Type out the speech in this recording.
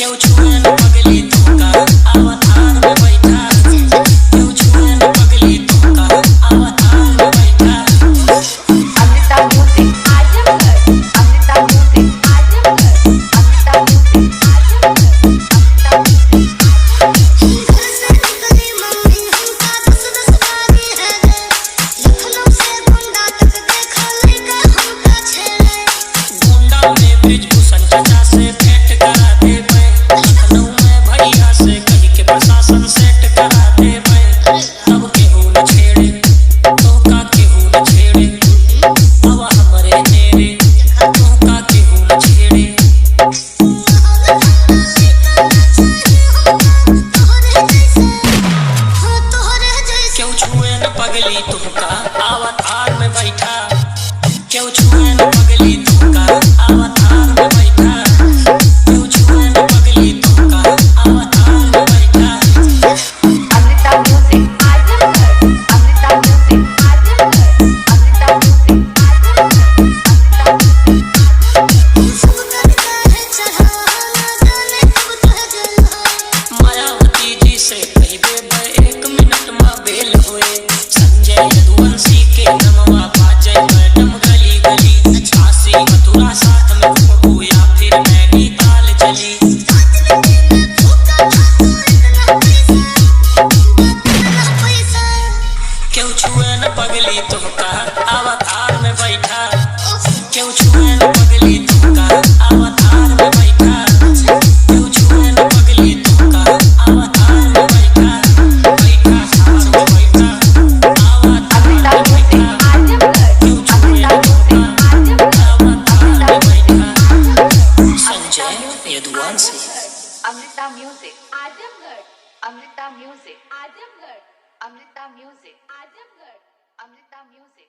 क्यों छुए न पगली तुमका अवतार में बैठा, क्यों छुए न पगली तुमका अवतार में बैठा। Amrita music Azamgarh, Amrita music Azamgarh, Amrita music Azamgarh, Amrita music. घर से निकली मम्मी हमका 10-10 बारी है रे, लखनऊ से गोंडा तक देखा लइका हमका छेड़े। गोंडा में ब्रिजभूषण चाचा से भेंट करा देबै, लखनऊ में भैया से कही के प्रशासन सेट करा देबै। तब केहू न छेड़े तोहका, केहू न छेड़े अब हमरे नेरे, तोहका केहू न छेड़े। क्यों छुए न पगली तुमका अवतार में बैठा, क्यों छुए न पगली तुमका अवतार में बैठा, क्यों छुए न पगली तुमका अवतार में बैठा। Amrita music Azamgarh, Amrita music Azamgarh, Amrita music Azamgarh, Amrita music. सब करता है चढ़ा ना जाने कब तह जल। मायावती जी से कही देबै 1 मिनट में बेल होए, संजय यदुवंशी के नमवा बाजै मैडम गली गली। काशी मथुरा साथ में घूमू या फिर नैनीताल चली। क्यों छुए न पगली तुमका अवतार में बैठा, क्यों छुए न पगली तुमका अवतार में बैठा, क्यों छुए न पगली तुमका अवतार में बैठा। बैठा साथ में बैठा अवतार अमृता में म्यूजिक बैठा, आजमगढ़, क्यों छुए अमृता न म्यूजिक तुमका आजमगढ़, अवतार में बैठा। Amrita Sanjay Yaduvanshi. Amrita music Azamgarh, Amrita music Azamgarh, Amrita music Azamgarh, Amrita music.